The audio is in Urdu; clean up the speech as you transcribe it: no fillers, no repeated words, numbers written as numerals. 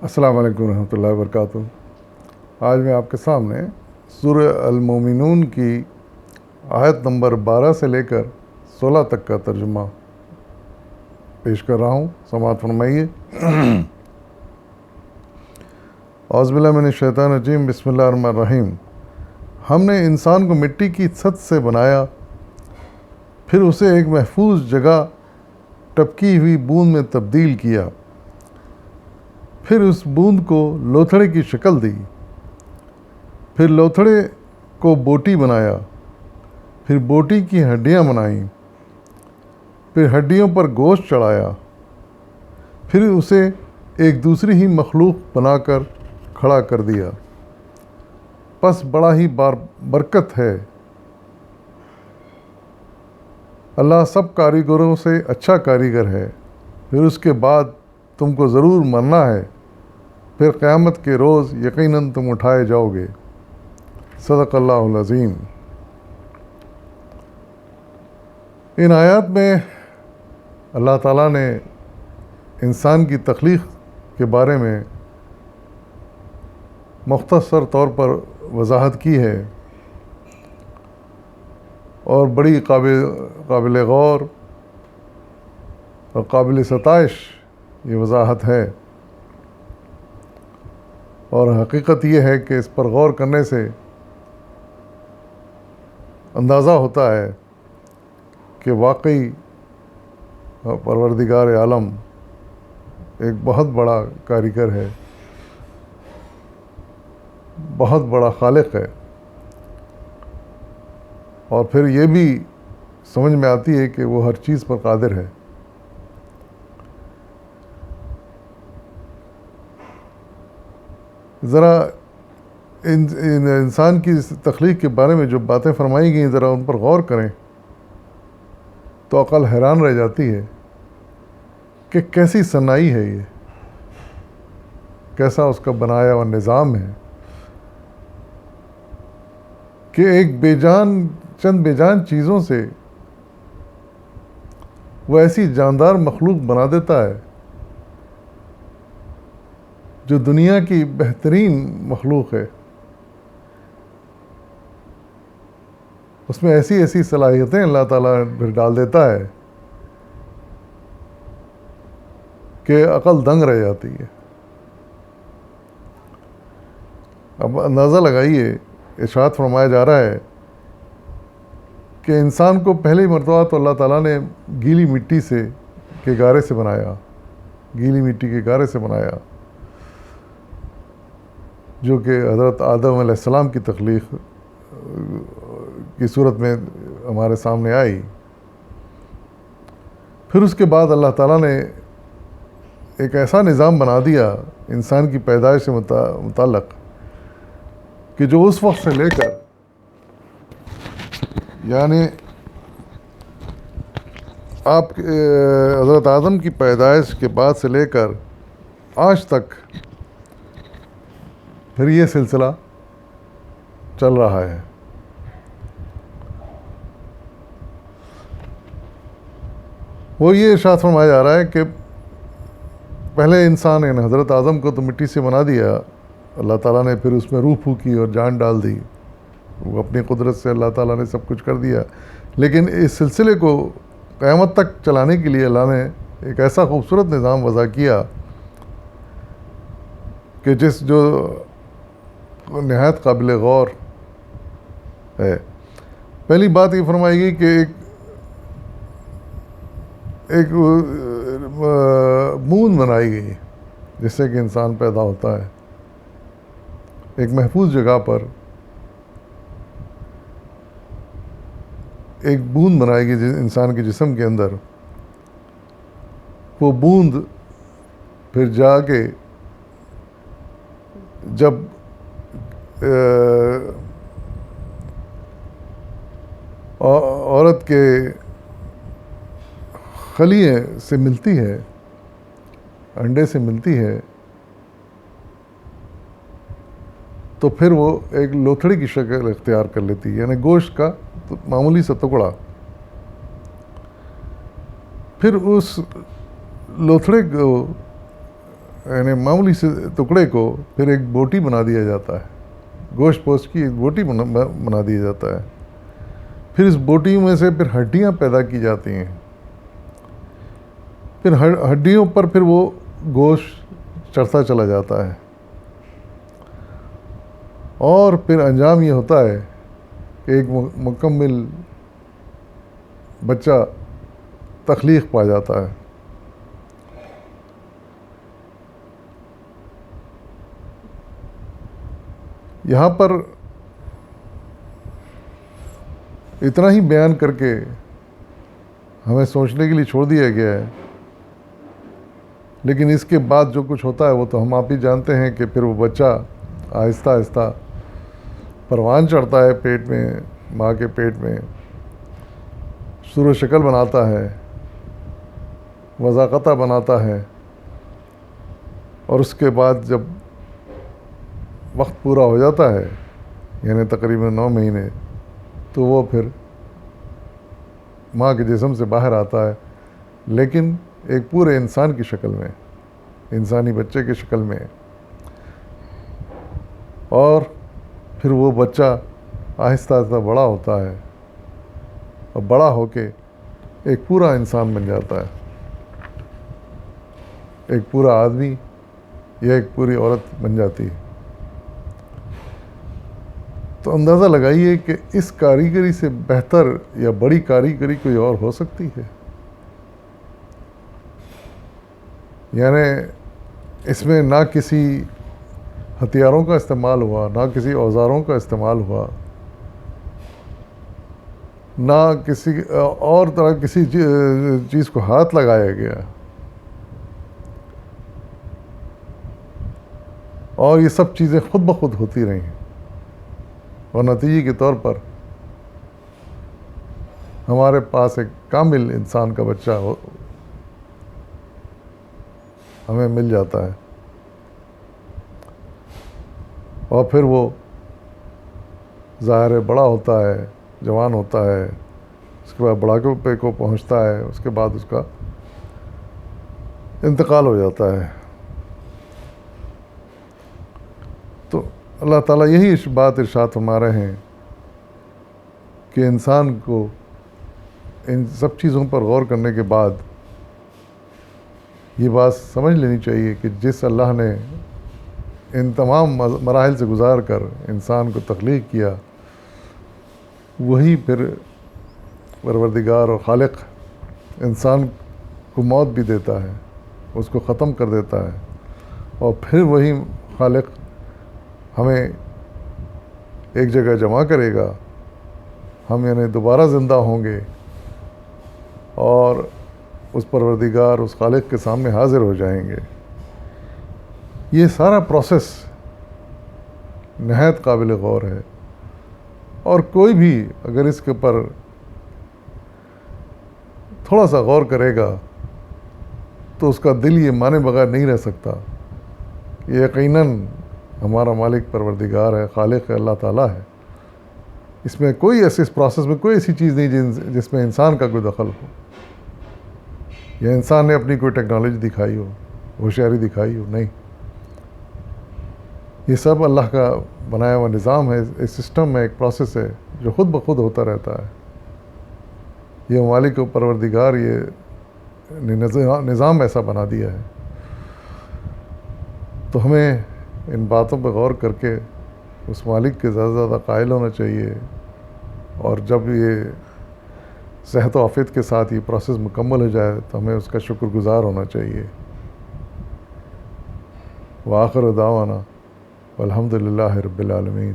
السلام علیکم ورحمۃ اللہ وبرکاتہ۔ آج میں آپ کے سامنے سورہ المومنون کی آیت نمبر 12 سے لے کر 16 تک کا ترجمہ پیش کر رہا ہوں، سماعت فرمائیے۔ اعوذ باللہ من الشیطان الرجیم، بسم اللہ الرحمن الرحیم۔ ہم نے انسان کو مٹی کی چھت سے بنایا، پھر اسے ایک محفوظ جگہ ٹپکی ہوئی بوند میں تبدیل کیا، پھر اس بوند کو لوتھڑے کی شکل دی، پھر لوتھڑے کو بوٹی بنایا، پھر بوٹی کی ہڈیاں بنائیں، پھر ہڈیوں پر گوشت چڑھایا، پھر اسے ایک دوسری ہی مخلوق بنا کر کھڑا کر دیا۔ پس بڑا ہی برکت ہے، اللہ سب کاریگروں سے اچھا کاریگر ہے۔ پھر اس کے بعد تم کو ضرور مرنا ہے، پھر قیامت کے روز یقیناً تم اٹھائے جاؤ گے۔ صدق اللہ العظیم۔ ان آیات میں اللہ تعالیٰ نے انسان کی تخلیق کے بارے میں مختصر طور پر وضاحت کی ہے، اور بڑی قابل غور اور قابل ستائش یہ وضاحت ہے، اور حقیقت یہ ہے کہ اس پر غور کرنے سے اندازہ ہوتا ہے کہ واقعی پروردگار عالم ایک بہت بڑا کاریگر ہے، بہت بڑا خالق ہے۔ اور پھر یہ بھی سمجھ میں آتی ہے کہ وہ ہر چیز پر قادر ہے۔ ذرا انسان کی تخلیق کے بارے میں جو باتیں فرمائی گئیں، ذرا ان پر غور کریں تو عقل حیران رہ جاتی ہے کہ کیسی صناعی ہے، یہ کیسا اس کا بنایا ہوا نظام ہے کہ ایک چند بے جان چیزوں سے وہ ایسی جاندار مخلوق بنا دیتا ہے جو دنیا کی بہترین مخلوق ہے۔ اس میں ایسی صلاحیتیں اللہ تعالیٰ پھر ڈال دیتا ہے کہ عقل دنگ رہ جاتی ہے۔ اب اندازہ لگائیے، ارشاد فرمایا جا رہا ہے کہ انسان کو پہلی مرتبہ تو اللہ تعالیٰ نے گیلی مٹی کے گارے سے بنایا، گیلی مٹی کے گارے سے بنایا، جو کہ حضرت آدم علیہ السلام کی تخلیق کی صورت میں ہمارے سامنے آئی۔ پھر اس کے بعد اللہ تعالیٰ نے ایک ایسا نظام بنا دیا انسان کی پیدائش سے متعلق کہ جو اس وقت سے لے کر، یعنی آپ حضرت آدم کی پیدائش کے بعد سے لے کر آج تک پھر یہ سلسلہ چل رہا ہے۔ وہ یہ ارشاد فرمایا جا رہا ہے کہ پہلے انسان، یعنی حضرت آدم کو تو مٹی سے بنا دیا اللہ تعالیٰ نے، پھر اس میں روح پھونکی اور جان ڈال دی، وہ اپنی قدرت سے اللہ تعالیٰ نے سب کچھ کر دیا۔ لیکن اس سلسلے کو قیامت تک چلانے کے لیے اللہ نے ایک ایسا خوبصورت نظام وضع کیا کہ جو نہایت قابل غور ہے۔ پہلی بات یہ فرمائی گئی کہ ایک بوند بنائی گئی جس سے کہ انسان پیدا ہوتا ہے، ایک محفوظ جگہ پر ایک بوند بنائی گئی انسان کے جسم کے اندر۔ وہ بوند پھر جا کے جب عورت کے خلیے سے ملتی ہے، انڈے سے ملتی ہے، تو پھر وہ ایک لوتھڑی کی شکل اختیار کر لیتی ہے، یعنی گوشت کا معمولی سا ٹکڑا۔ پھر اس لوتھڑے کو یعنی معمولی سے ٹکڑے کو پھر ایک بوٹی بنا دیا جاتا ہے، گوشت پوشت کی ایک بوٹی بنا دیا جاتا ہے. پھر اس بوٹی میں سے پھر ہڈیاں پیدا کی جاتی ہیں. پھر ہڈیوں پر پھر وہ گوشت چڑھتا چلا جاتا ہے، اور پھر انجام یہ ہوتا ہے کہ ایک مکمل بچہ تخلیق پا جاتا ہے. یہاں پر اتنا ہی بیان کر کے ہمیں سوچنے کے لیے چھوڑ دیا گیا ہے، لیکن اس کے بعد جو کچھ ہوتا ہے وہ تو ہم آپ ہی جانتے ہیں کہ پھر وہ بچہ آہستہ آہستہ پروان چڑھتا ہے پیٹ میں، ماں کے پیٹ میں، صورت و شکل بناتا ہے، وضاقتہ بناتا ہے، اور اس کے بعد جب وقت پورا ہو جاتا ہے، یعنی تقریباً 9 مہینے، تو وہ پھر ماں کے جسم سے باہر آتا ہے، لیکن ایک پورے انسان کی شکل میں، انسانی بچے کی شکل میں. اور پھر وہ بچہ آہستہ آہستہ بڑا ہوتا ہے، اور بڑا ہو کے ایک پورا انسان بن جاتا ہے، ایک پورا آدمی یا ایک پوری عورت بن جاتی ہے. تو اندازہ لگائیے کہ اس کاریگری سے بہتر یا بڑی کاریگری کوئی اور ہو سکتی ہے؟ یعنی اس میں نہ کسی ہتھیاروں کا استعمال ہوا، نہ کسی اوزاروں کا استعمال ہوا، نہ کسی اور طرح کسی چیز کو ہاتھ لگایا گیا، اور یہ سب چیزیں خود بخود ہوتی رہیں، اور نتیجے کے طور پر ہمارے پاس ایک کامل انسان کا بچہ ہمیں مل جاتا ہے. اور پھر وہ ظاہر بڑا ہوتا ہے، جوان ہوتا ہے، اس کے بعد بڑھاپے کو پہنچتا ہے، اس کے بعد اس کا انتقال ہو جاتا ہے. تو اللہ تعالیٰ یہی بات ارشاد فرما رہے ہیں کہ انسان کو ان سب چیزوں پر غور کرنے کے بعد یہ بات سمجھ لینی چاہیے کہ جس اللہ نے ان تمام مراحل سے گزار کر انسان کو تخلیق کیا، وہی پھر پروردگار اور خالق انسان کو موت بھی دیتا ہے، اس کو ختم کر دیتا ہے، اور پھر وہی خالق ہمیں ایک جگہ جمع کرے گا. ہم یعنی دوبارہ زندہ ہوں گے اور اس پروردگار، اس خالق کے سامنے حاضر ہو جائیں گے. یہ سارا پروسیس نہایت قابل غور ہے، اور کوئی بھی اگر اس کے اوپر تھوڑا سا غور کرے گا تو اس کا دل یہ مانے بغیر نہیں رہ سکتا کہ یقیناً ہمارا مالک پروردگار ہے، خالق ہے، اللہ تعالیٰ ہے. اس میں کوئی ایسے، اس پروسیس میں کوئی ایسی چیز نہیں جس میں انسان کا کوئی دخل ہو، یا انسان نے اپنی کوئی ٹیکنالوجی دکھائی ہو، ہوشیاری دکھائی ہو. نہیں، یہ سب اللہ کا بنایا ہوا نظام ہے، ایک سسٹم ہے، ایک پروسیس ہے جو خود بخود ہوتا رہتا ہے. یہ مالک و پروردگار یہ نظام ایسا بنا دیا ہے. تو ہمیں ان باتوں پہ غور کر کے اس مالک کے زیادہ زیادہ قائل ہونا چاہیے، اور جب یہ صحت و عافیت کے ساتھ یہ پروسیس مکمل ہو جائے تو ہمیں اس کا شکر گزار ہونا چاہیے. وآخر دعوانا والحمد للہ رب العالمین.